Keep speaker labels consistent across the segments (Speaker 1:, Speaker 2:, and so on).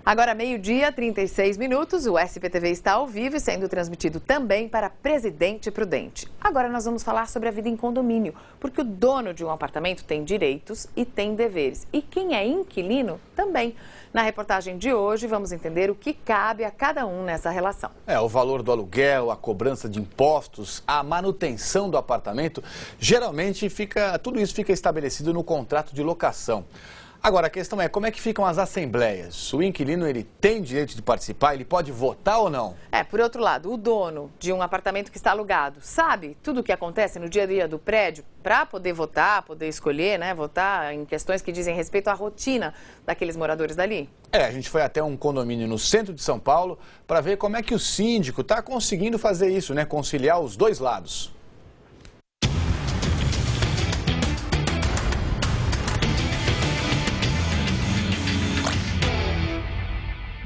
Speaker 1: Agora, meio-dia, 36 minutos, o SPTV está ao vivo e sendo transmitido também para Presidente Prudente. Agora nós vamos falar sobre a vida em condomínio, porque o dono de um apartamento tem direitos e tem deveres. E quem é inquilino também. Na reportagem de hoje, vamos entender o que cabe a cada um nessa relação.
Speaker 2: O valor do aluguel, a cobrança de impostos, a manutenção do apartamento, geralmente tudo isso fica estabelecido no contrato de locação. Agora, a questão é como é que ficam as assembleias? O inquilino, ele tem direito de participar? Ele pode votar ou não?
Speaker 1: Por outro lado, o dono de um apartamento que está alugado sabe tudo o que acontece no dia a dia do prédio para poder votar, poder escolher, votar em questões que dizem respeito à rotina daqueles moradores dali?
Speaker 2: A gente foi até um condomínio no centro de São Paulo para ver como é que o síndico está conseguindo fazer isso, conciliar os dois lados.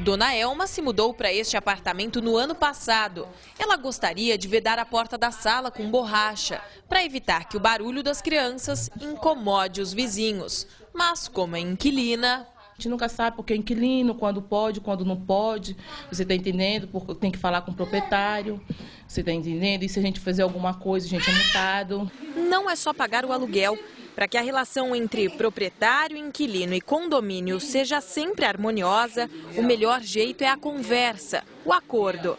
Speaker 3: Dona Elma se mudou para este apartamento no ano passado. Ela gostaria de vedar a porta da sala com borracha, para evitar que o barulho das crianças incomode os vizinhos. Mas como é inquilina...
Speaker 4: A gente nunca sabe porque é inquilino, quando pode, quando não pode. Você está entendendo? Porque tem que falar com o proprietário. Você está entendendo? E se a gente fazer alguma coisa, a gente é multado.
Speaker 3: Não é só pagar o aluguel. Para que a relação entre proprietário, inquilino e condomínio seja sempre harmoniosa, o melhor jeito é a conversa, o acordo.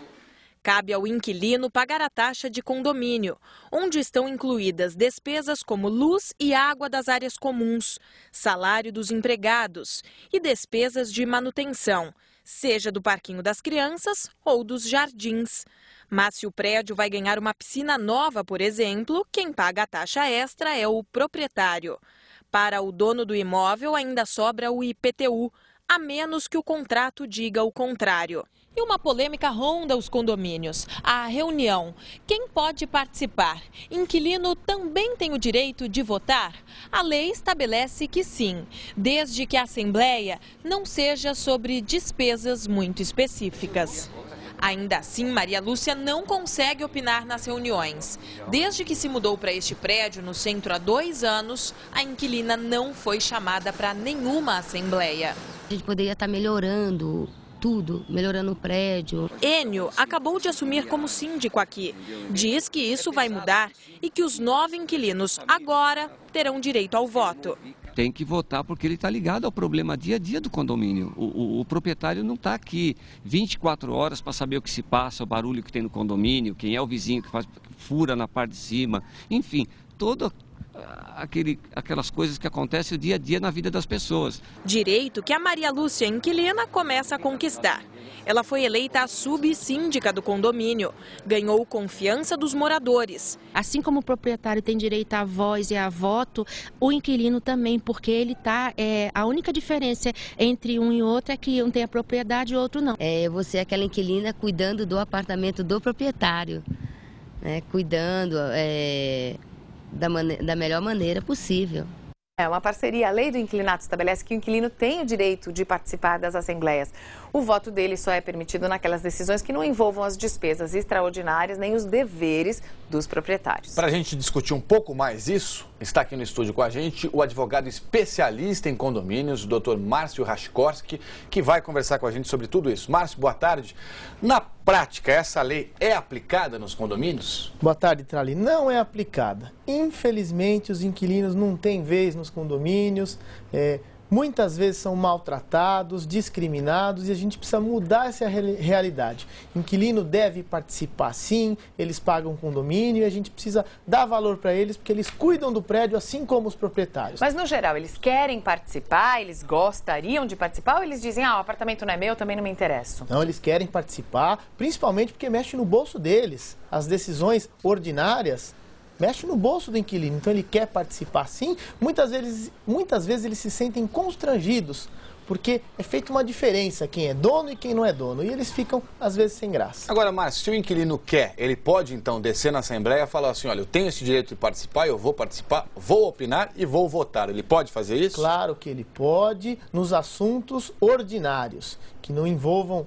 Speaker 3: Cabe ao inquilino pagar a taxa de condomínio, onde estão incluídas despesas como luz e água das áreas comuns, salário dos empregados e despesas de manutenção, seja do parquinho das crianças ou dos jardins. Mas se o prédio vai ganhar uma piscina nova, por exemplo, quem paga a taxa extra é o proprietário. Para o dono do imóvel ainda sobra o IPTU, a menos que o contrato diga o contrário. E uma polêmica ronda os condomínios. A reunião. Quem pode participar? Inquilino também tem o direito de votar? A lei estabelece que sim, desde que a assembleia não seja sobre despesas muito específicas. Ainda assim, Maria Lúcia não consegue opinar nas reuniões. Desde que se mudou para este prédio no centro há 2 anos, a inquilina não foi chamada para nenhuma assembleia.
Speaker 5: A gente poderia estar melhorando tudo, melhorando o prédio.
Speaker 3: Enio acabou de assumir como síndico aqui. Diz que isso vai mudar e que os 9 inquilinos agora terão direito ao voto.
Speaker 6: Tem que votar porque ele está ligado ao problema dia a dia do condomínio. O proprietário não está aqui 24 horas para saber o que se passa, o barulho que tem no condomínio, quem é o vizinho que fura na parte de cima, enfim, todas aquelas coisas que acontecem o dia a dia na vida das pessoas.
Speaker 3: Direito que a Maria Lúcia, inquilina, começa a conquistar. Ela foi eleita a subsíndica do condomínio, ganhou confiança dos moradores.
Speaker 5: Assim como o proprietário tem direito à voz e a voto, o inquilino também, porque ele a única diferença entre um e outro é que um tem a propriedade e o outro não. Você é aquela inquilina cuidando do apartamento do proprietário, cuidando da melhor maneira possível.
Speaker 1: É uma parceria. A lei do inquilinato estabelece que o inquilino tem o direito de participar das assembleias. O voto dele só é permitido naquelas decisões que não envolvam as despesas extraordinárias nem os deveres dos proprietários.
Speaker 2: Para a gente discutir um pouco mais isso, está aqui no estúdio com a gente o advogado especialista em condomínios, o Dr. Márcio Rashkorski, que vai conversar com a gente sobre tudo isso. Márcio, boa tarde. Na prática, essa lei é aplicada nos condomínios?
Speaker 7: Boa tarde, Trali. Não é aplicada. Infelizmente, os inquilinos não têm vez nos condomínios. Muitas vezes são maltratados, discriminados e a gente precisa mudar essa realidade. O inquilino deve participar sim, eles pagam condomínio e a gente precisa dar valor para eles porque eles cuidam do prédio assim como os proprietários.
Speaker 1: Mas no geral, eles querem participar, eles gostariam de participar ou eles dizem, o apartamento não é meu, também não me interessa?
Speaker 7: Não, eles querem participar, principalmente porque mexe no bolso deles. As decisões ordinárias mexe no bolso do inquilino, então ele quer participar sim. Muitas vezes eles se sentem constrangidos, porque é feita uma diferença quem é dono e quem não é dono, e eles ficam às vezes sem graça.
Speaker 2: Agora, Márcio, se o inquilino quer, ele pode então descer na assembleia e falar assim, olha, eu tenho esse direito de participar, eu vou participar, vou opinar e vou votar. Ele pode fazer isso?
Speaker 7: Claro que ele pode, nos assuntos ordinários, que não envolvam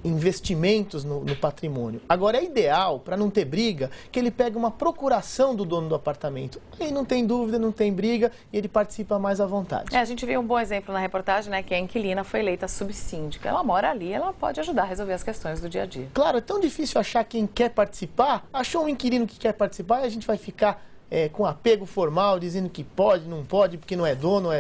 Speaker 7: investimentos no patrimônio. Agora, é ideal, para não ter briga, que ele pegue uma procuração do dono do apartamento. Aí não tem dúvida, não tem briga e ele participa mais à vontade.
Speaker 1: A gente viu um bom exemplo na reportagem, né, que a inquilina foi eleita subsíndica. Ela mora ali, ela pode ajudar a resolver as questões do dia a dia.
Speaker 7: Claro, é tão difícil achar quem quer participar. Achou um inquilino que quer participar e a gente vai ficar com apego formal, dizendo que pode, não pode, porque não é dono.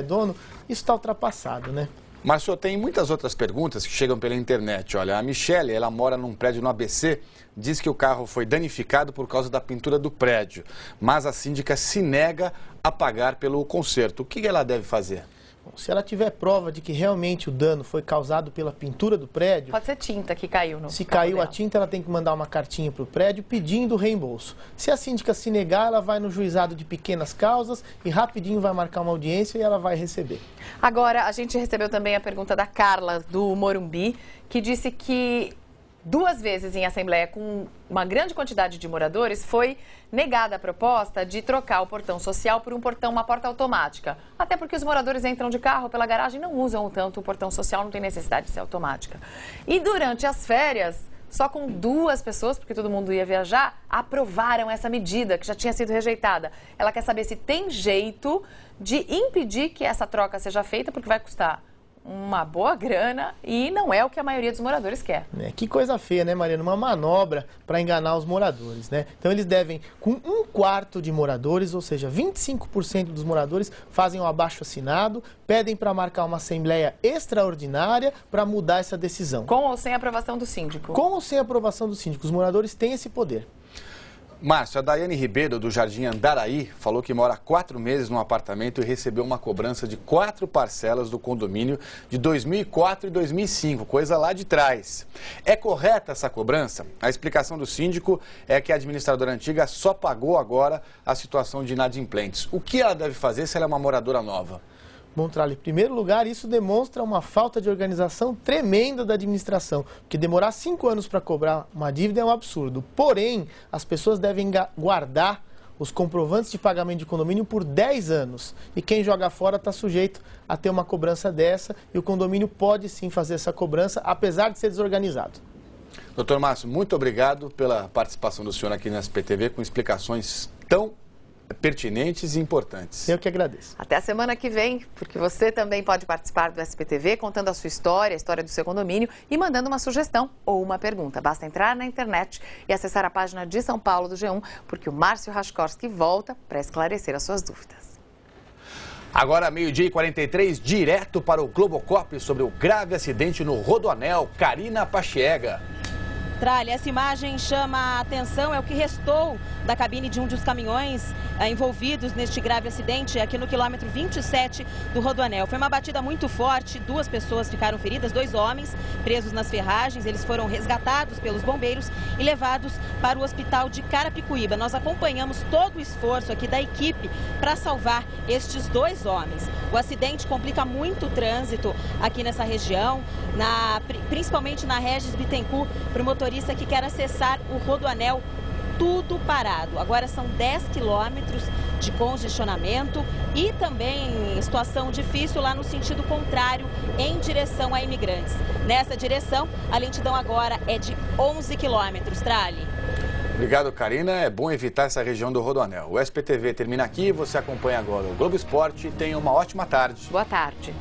Speaker 7: Isso está ultrapassado, né?
Speaker 2: Márcio, tem muitas outras perguntas que chegam pela internet. Olha, a Michele, ela mora num prédio no ABC, diz que o carro foi danificado por causa da pintura do prédio, mas a síndica se nega a pagar pelo conserto. O que ela deve fazer?
Speaker 7: Bom, se ela tiver prova de que realmente o dano foi causado pela pintura do prédio...
Speaker 1: Pode ser tinta que caiu no
Speaker 7: Se caiu a tinta, ela tem que mandar uma cartinha para o prédio pedindo o reembolso. Se a síndica se negar, ela vai no juizado de pequenas causas e rapidinho vai marcar uma audiência e ela vai receber.
Speaker 1: Agora, a gente recebeu também a pergunta da Carla, do Morumbi, que disse que 2 vezes em assembleia com uma grande quantidade de moradores foi negada a proposta de trocar o portão social por uma porta automática. Até porque os moradores entram de carro pela garagem e não usam tanto o portão social, não tem necessidade de ser automática. E durante as férias, só com 2 pessoas, porque todo mundo ia viajar, aprovaram essa medida que já tinha sido rejeitada. Ela quer saber se tem jeito de impedir que essa troca seja feita, porque vai custar uma boa grana e não é o que a maioria dos moradores quer.
Speaker 7: Que coisa feia, né, Mariana? Uma manobra para enganar os moradores, né? Então eles devem, com 1/4 de moradores, ou seja, 25% dos moradores fazem o abaixo-assinado, pedem para marcar uma assembleia extraordinária para mudar essa decisão.
Speaker 1: Com ou sem aprovação do síndico?
Speaker 7: Com ou sem aprovação do síndico. Os moradores têm esse poder.
Speaker 2: Márcio, a Daiane Ribeiro, do Jardim Andaraí, falou que mora há 4 meses num apartamento e recebeu uma cobrança de 4 parcelas do condomínio de 2004 e 2005, coisa lá de trás. É correta essa cobrança? A explicação do síndico é que a administradora antiga só pagou agora a situação de inadimplentes. O que ela deve fazer se ela é uma moradora nova?
Speaker 7: Bom, Tralli, em primeiro lugar, isso demonstra uma falta de organização tremenda da administração, porque demorar 5 anos para cobrar uma dívida é um absurdo. Porém, as pessoas devem guardar os comprovantes de pagamento de condomínio por 10 anos. E quem joga fora está sujeito a ter uma cobrança dessa, e o condomínio pode sim fazer essa cobrança, apesar de ser desorganizado.
Speaker 2: Doutor Márcio, muito obrigado pela participação do senhor aqui na SPTV com explicações tão pertinentes e importantes.
Speaker 7: Eu que agradeço.
Speaker 1: Até a semana que vem, porque você também pode participar do SPTV contando a sua história, a história do seu condomínio e mandando uma sugestão ou uma pergunta. Basta entrar na internet e acessar a página de São Paulo do G1, porque o Márcio Raskorski volta para esclarecer as suas dúvidas.
Speaker 2: Agora, 12h43, direto para o Globocop sobre o grave acidente no Rodoanel. Karina Pachiega.
Speaker 8: Tralli, essa imagem chama a atenção, é o que restou da cabine de um dos caminhões envolvidos neste grave acidente aqui no quilômetro 27 do Rodoanel. Foi uma batida muito forte, 2 pessoas ficaram feridas, 2 homens presos nas ferragens. Eles foram resgatados pelos bombeiros e levados para o hospital de Carapicuíba. Nós acompanhamos todo o esforço aqui da equipe para salvar estes 2 homens. O acidente complica muito o trânsito aqui nessa região, principalmente na Regis Bittencourt, para o motorista que quer acessar o Rodoanel, tudo parado. Agora são 10 quilômetros de congestionamento e também situação difícil lá no sentido contrário, em direção a Imigrantes. Nessa direção, a lentidão agora é de 11 quilômetros, Tralli.
Speaker 2: Obrigado, Karina. É bom evitar essa região do Rodoanel. O SPTV termina aqui, você acompanha agora o Globo Esporte. Tenha uma ótima tarde.
Speaker 1: Boa tarde.